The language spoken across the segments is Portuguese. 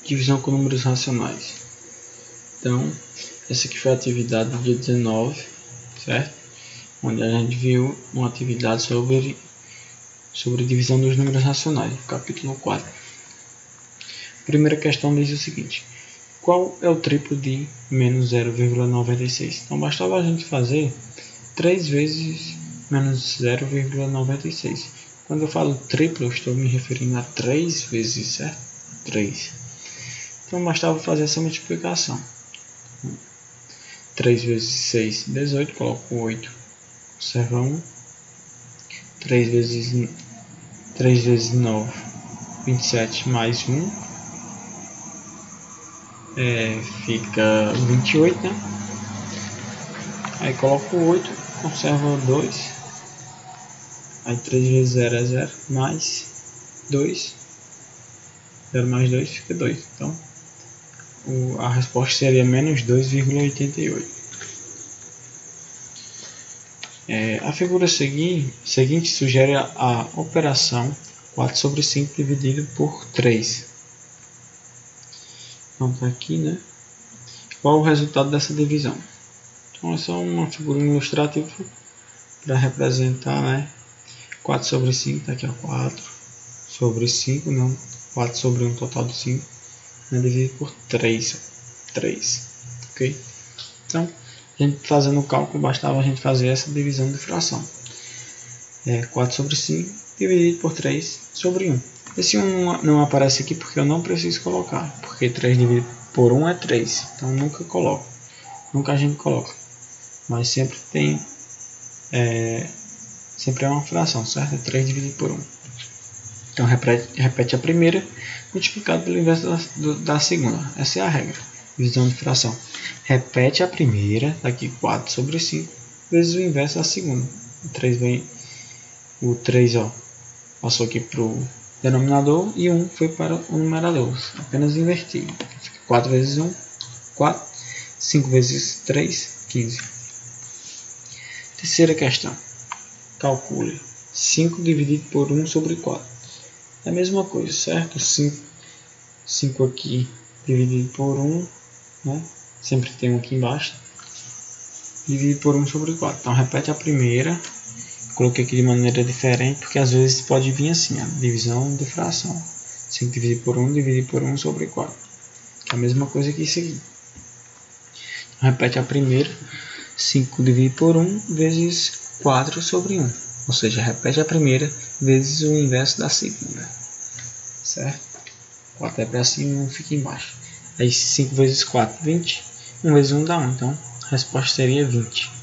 divisão com números racionais. Então, essa aqui foi a atividade do dia 19, certo? Onde a gente viu uma atividade sobre divisão dos números racionais, capítulo 4. A primeira questão diz o seguinte: qual é o triplo de menos 0,96? Então, bastava a gente fazer 3 vezes menos 0,96. Quando eu falo triplo, eu estou me referindo a 3 vezes, certo? 3. Então, bastava fazer essa multiplicação. 3 vezes 6, 18. Coloco 8. Observa 1. 3 vezes 9, 27 mais 1. Fica 28, né? Aí coloco 8, conserva 2. Aí 3 vezes 0 é 0, mais 2. 0 mais 2 fica 2. Então, a resposta seria menos 2,88. A figura seguinte sugere a operação 4 sobre 5 dividido por 3. Então, tá aqui, né? Qual o resultado dessa divisão? Então, é só uma figura ilustrativa para representar, né? 4 sobre 5, tá aqui, ó, 4 sobre 5, não, 4 sobre 1, total de 5, né, dividido por 3, 3, ok? Então, a gente fazendo o cálculo, bastava a gente fazer essa divisão de fração. 4 sobre 5 dividido por 3 sobre 1. Esse 1 não aparece aqui porque eu não preciso colocar, porque 3 dividido por 1 é 3, então nunca coloco, nunca a gente coloca, mas sempre tem, sempre é uma fração, certo? É 3 dividido por 1. Então repete a primeira, multiplicado pelo inverso da segunda. Essa é a regra. Divisão de fração. Repete a primeira, aqui 4 sobre 5, vezes o inverso da segunda. O 3 passou aqui para o denominador e 1 foi para o numerador. Apenas inverti. 4 vezes 1, 4. 5 vezes 3, 15. Terceira questão. Calcule 5 dividido por 1 sobre 4. É a mesma coisa, certo? 5 aqui dividido por 1, né? Sempre tem um aqui embaixo. Dividido por 1 sobre 4. Então, repete a primeira. Coloquei aqui de maneira diferente, porque às vezes pode vir assim, a divisão de fração. 5 dividido por 1 sobre 4. Que é a mesma coisa que isso aqui. Então, repete a primeira. 5 dividido por 1 vezes 4 sobre 1. Ou seja, repete a primeira vezes o inverso da segunda. Certo? 4 é para cima e 1 fica embaixo. Aí 5 vezes 4, 20. 1 vezes 1 dá 1. Então, a resposta seria 20.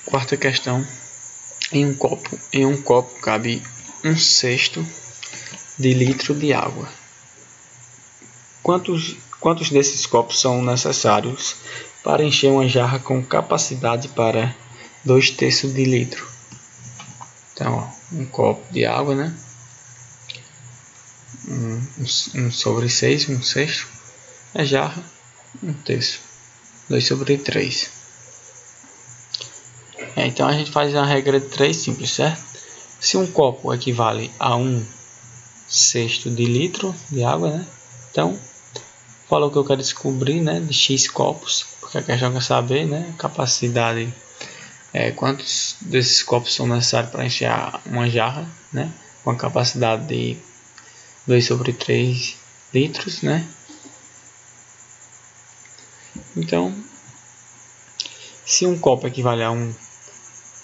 Quarta questão. Em um copo cabe 1/6 de litro de água. Quantos desses copos são necessários para encher uma jarra com capacidade para 2/3 de litro? Então, ó, um copo de água, né? 1 sobre 6, 1/6. A jarra, 1/3. 2 sobre 3. Então, a gente faz a regra de 3 simples, certo? Se um copo equivale a 1/6 de litro de água, né? Então, falou que eu quero descobrir, né, de X copos, porque a questão quer saber, né, capacidade, quantos desses copos são necessários para encher uma jarra, né, com a capacidade de 2 sobre 3 litros, né. Então, se um copo equivale a 1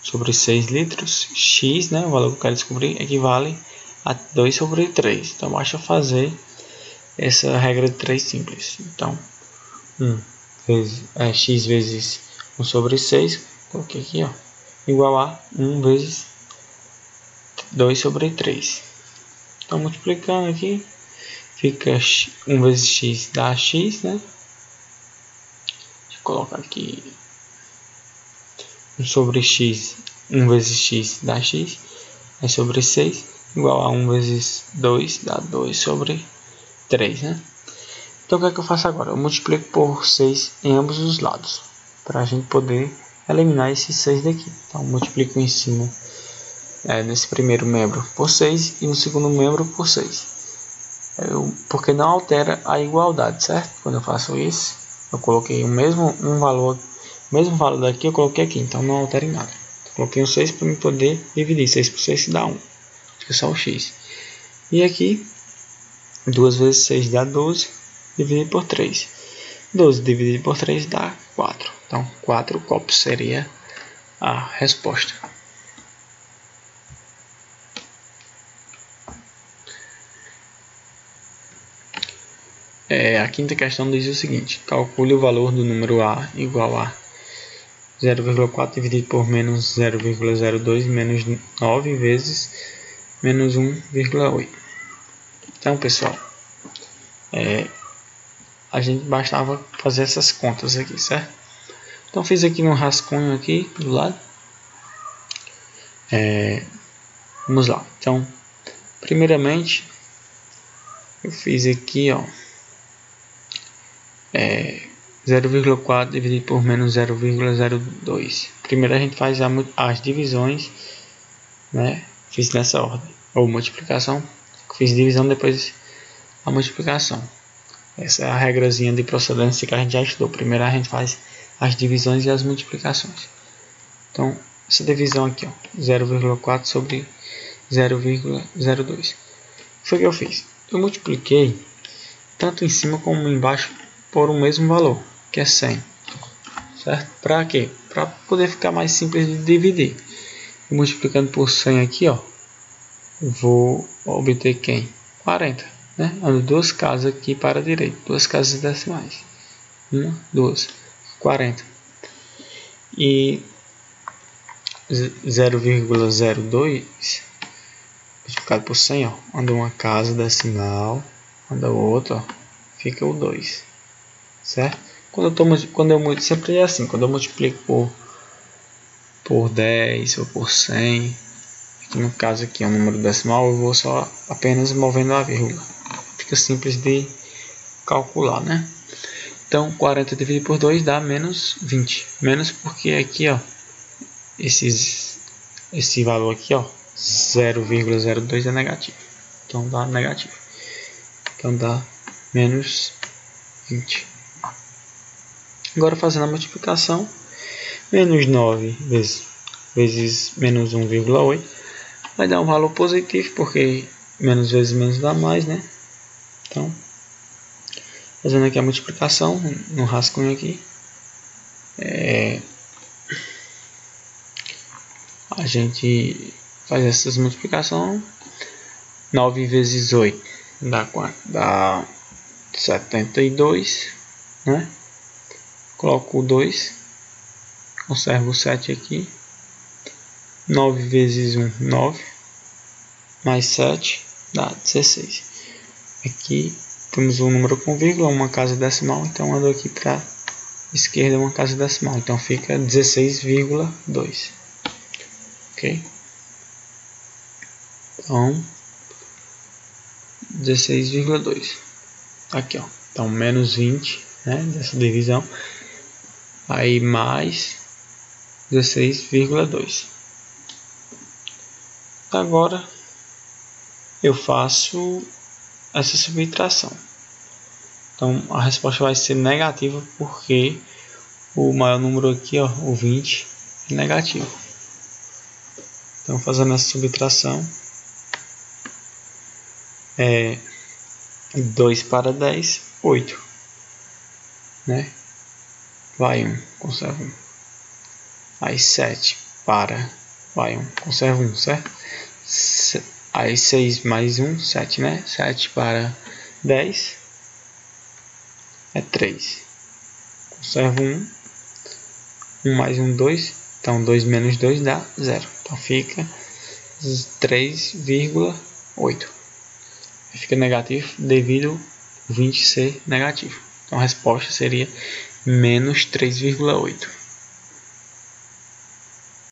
sobre 6 litros, X, né, o valor que eu quero descobrir, equivale a 2 sobre 3. Então, basta fazer essa regra de 3 simples. Então, x vezes 1 sobre 6, coloquei aqui, ó, igual a 1 vezes 2 sobre 3. Então, multiplicando aqui, fica 1 vezes x dá x, né? Deixa eu colocar aqui 1 sobre x, 1 vezes x dá x, é sobre 6, igual a 1 vezes 2 dá 2 sobre 3, né? Então, o que é que eu faço agora? Eu multiplico por 6 em ambos os lados, para a gente poder eliminar esses 6 daqui. Então, multiplico em cima nesse primeiro membro por 6 e no segundo membro por 6. Porque não altera a igualdade, certo? Quando eu faço isso, eu coloquei o mesmo valor daqui, eu coloquei aqui, então não altera em nada. Eu coloquei um 6 para me poder dividir, 6 por 6 dá 1, fica só o x. E aqui, 2 vezes 6 dá 12, dividido por 3. 12 dividido por 3 dá 4. Então, 4 copos seria a resposta. A quinta questão diz o seguinte: calcule o valor do número A igual a 0,4 dividido por menos 0,02 menos 9 vezes menos 1,8. Então, pessoal, a gente bastava fazer essas contas aqui, certo? Então, fiz aqui no rascunho aqui do lado. Vamos lá. Então, primeiramente, eu fiz aqui, 0,4 dividido por menos 0,02. Primeiro a gente faz as divisões, né? Fiz nessa ordem, ou multiplicação. Fiz divisão, depois a multiplicação. Essa é a regrazinha de procedência que a gente já estudou. Primeiro a gente faz as divisões e as multiplicações. Então, essa divisão aqui, 0,4 sobre 0,02. Foi o que eu fiz. Eu multipliquei tanto em cima como embaixo por o mesmo valor, que é 100. Certo? Para quê? Para poder ficar mais simples de dividir. Multiplicando por 100 aqui, vou obter quem? 40. Né? Ando duas casas aqui para a direita, duas casas decimais. 1, 2, 40. E 0,02 multiplicado por 100, anda uma casa decimal, anda outra, fica o 2. Certo? Sempre é assim, quando eu multiplico por 10 ou por 100, aqui no caso aqui é um número decimal, eu vou só apenas movendo a vírgula. Fica simples de calcular, né? Então, 40 dividido por 2 dá menos 20. Menos porque aqui, esse valor aqui, 0,02 é negativo. Então, dá negativo. Então, dá menos 20. Agora, fazendo a multiplicação, menos 9 vezes menos 1,8 vai dar um valor positivo, porque menos vezes menos dá mais, né? Então, fazendo aqui a multiplicação no rascunho aqui, a gente faz essas multiplicações. 9 vezes 8 dá quanto? Dá 72, né? Coloco o 2, conservo o 7 aqui. 9 vezes 1, 9, mais 7 dá 16. Aqui temos um número com vírgula, uma casa decimal, então ando aqui para a esquerda uma casa decimal, então fica 16,2. Ok? Então, 16,2. Aqui, então menos 20, né, dessa divisão, aí mais 16,2. Agora eu faço essa subtração. Então a resposta vai ser negativa, porque o maior número aqui, o 20, é negativo. Então, fazendo essa subtração, 2 para 10, 8. Né? Vai 1, conserva 1. Aí 7 para, vai 1, conserva 1, certo? Aí 6 mais 1, 7, né? 7 para 10 é 3. Conserva 1. 1 mais 1, 2. Então 2 menos 2 dá 0. Então fica 3,8. Fica negativo devido ao 20 ser negativo. Então a resposta seria menos 3,8.